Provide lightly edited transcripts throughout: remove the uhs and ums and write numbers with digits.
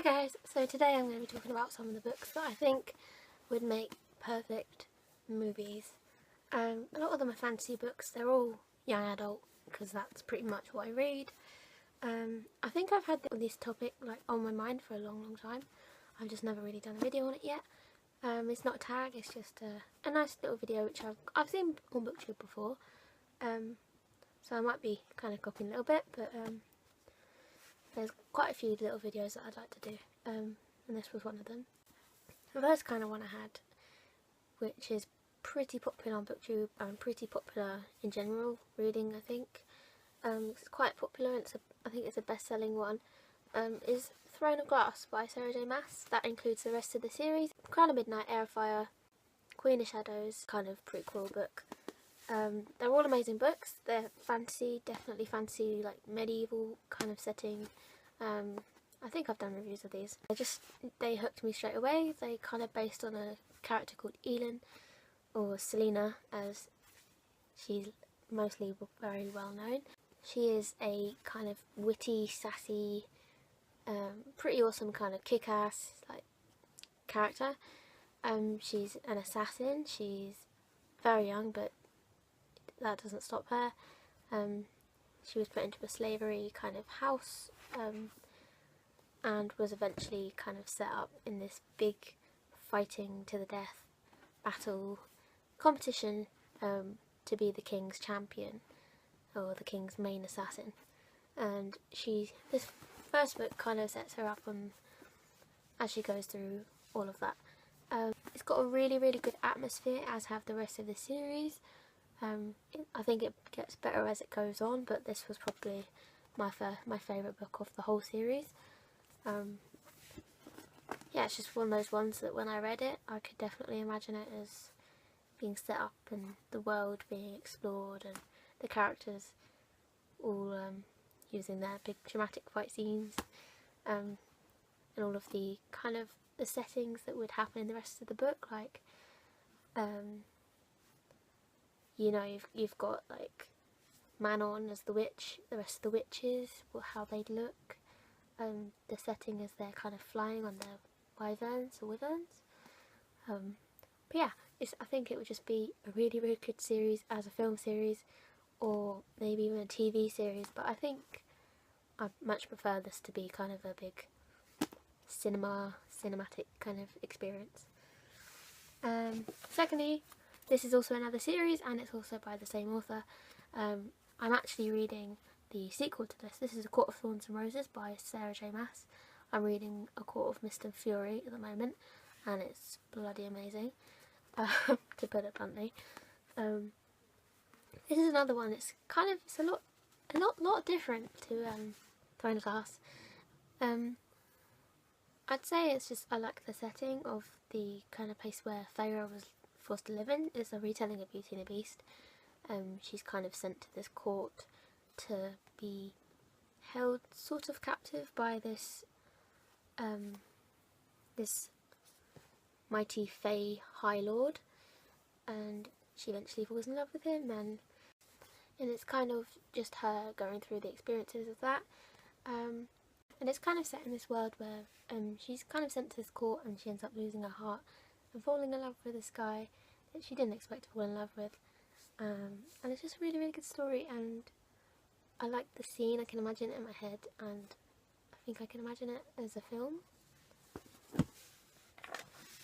guys, so today I'm going to be talking about some of the books that I think would make perfect movies. A lot of them are fantasy books. They're all young adult because that's pretty much what I read. I think I've had this topic on my mind for a long time. I've just never really done a video on it yet. It's not a tag, it's just a nice little video which I've seen on BookTube before. So I might be kind of copying a little bit, but there's quite a few little videos that I'd like to do, and this was one of them. The first kind of one I had, which is pretty popular on BookTube and pretty popular in general reading, I think. It's quite popular, and I think it's a best-selling one, is Throne of Glass by Sarah J Maas. That includes the rest of the series. Crown of Midnight, Heir of Fire, Queen of Shadows, kind of prequel book. They're all amazing books. They're fantasy, definitely fantasy, like medieval kind of setting. I think I've done reviews of these. They hooked me straight away. They kind of based on a character called Elin, or Selena as she's mostly very well known. She is a kind of witty, sassy, pretty awesome kind of kick-ass character. She's an assassin. She's very young, but that doesn't stop her. She was put into a slavery kind of house, and was eventually kind of set up in this big fighting to the death battle competition to be the king's champion, or the king's main assassin. And this first book kind of sets her up as she goes through all of that. It's got a really good atmosphere, as have the rest of the series. I think it gets better as it goes on, but this was probably my favourite book of the whole series. Yeah, it's just one of those ones that when I read it, I could definitely imagine it as being set up and the world being explored and the characters all using their big dramatic fight scenes, and all of the kind of the settings that would happen in the rest of the book, like you know, you've got like Manon as the witch, the rest of the witches, how they'd look, the setting as they're kind of flying on their wyverns or wyverns. But yeah, I think it would just be a really good series as a film series, or maybe even a TV series, but I think I much prefer this to be kind of a big cinematic kind of experience. Secondly, this is also another series, and it's also by the same author. I'm actually reading the sequel to this. This is A Court of Thorns and Roses by Sarah J Maas. I'm reading A Court of Mist and Fury at the moment, and it's bloody amazing, to put it bluntly. This is another one. It's a lot different to Throne of Glass. I'd say it's just I like the setting of the kind of place where Feyre was forced to live in. It's a retelling of Beauty and the Beast. She's kind of sent to this court to be held sort of captive by this this mighty Fey High Lord, and she eventually falls in love with him, and it's kind of just her going through the experiences of that. And it's kind of set in this world where she's kind of sent to this court, and she ends up losing her heart and falling in love with this guy that she didn't expect to fall in love with. And it's just a really good story, and I like the scene. I can imagine it in my head, and I think I can imagine it as a film.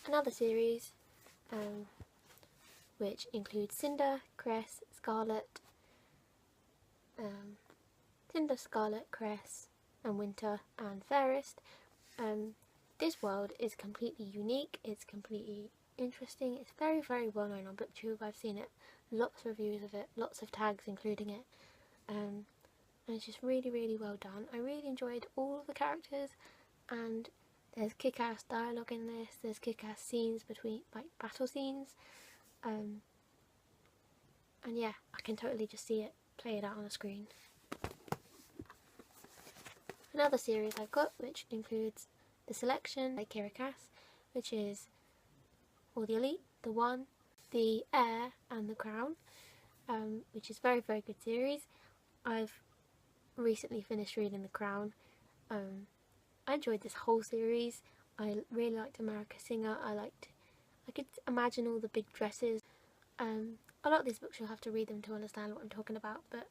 Another series which includes Cinder, Cress, Scarlet, Cress and Winter and Fairest. This world is completely unique, it's completely interesting, it's very well known on BookTube. I've seen it, lots of reviews of it, lots of tags including it, and it's just really well done. I really enjoyed all of the characters, and there's kick-ass dialogue in this, there's kick-ass scenes between, like battle scenes, and yeah, I can totally just see it played out on the screen. Another series I've got, which includes The Selection by Kira Cass, which is all the Elite, The One, The Heir and The Crown, which is very good series. I've recently finished reading The Crown. I enjoyed this whole series. I really liked America Singer. I could imagine all the big dresses. A lot of these books you'll have to read them to understand what I'm talking about, but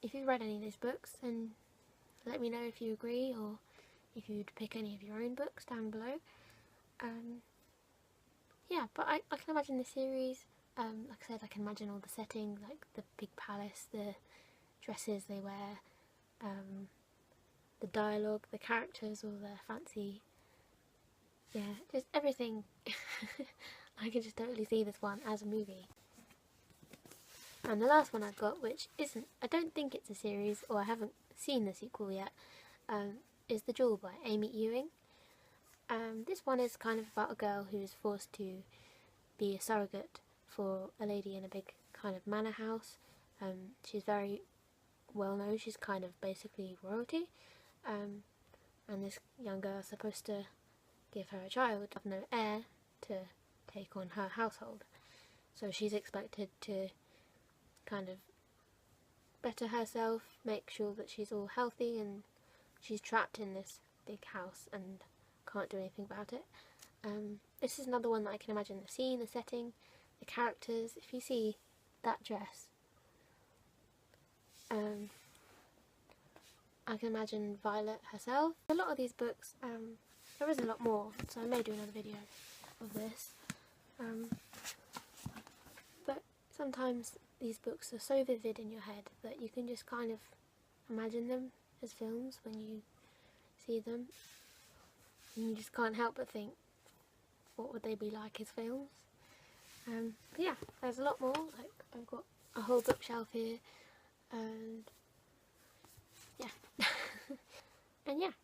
if you've read any of these books, then let me know if you agree or if you'd pick any of your own books down below. Yeah, but I can imagine the series. Like I said, I can imagine all the setting, like the big palace, the dresses they wear, the dialogue, the characters, all their fancy, yeah, just everything. I can just totally see this one as a movie. And the last one I've got, which isn't, I don't think it's a series, or I haven't seen the sequel yet, is The Jewel by Amy Ewing. This one is kind of about a girl who is forced to be a surrogate for a lady in a big kind of manor house. She's very well known, she's kind of basically royalty, and this young girl is supposed to give her a child, have no heir to take on her household. So she's expected to kind of better herself, make sure that she's all healthy, and she's trapped in this big house and can't do anything about it. This is another one that I can imagine the scene, the setting, the characters. If you see that dress, I can imagine Violet herself. A lot of these books, there is a lot more, so I may do another video of this. But sometimes these books are so vivid in your head that you can just kind of imagine them as films when you see them. And you just can't help but think, what would they be like as films? But yeah, there's a lot more. Like, I've got a whole bookshelf here, and yeah. And yeah.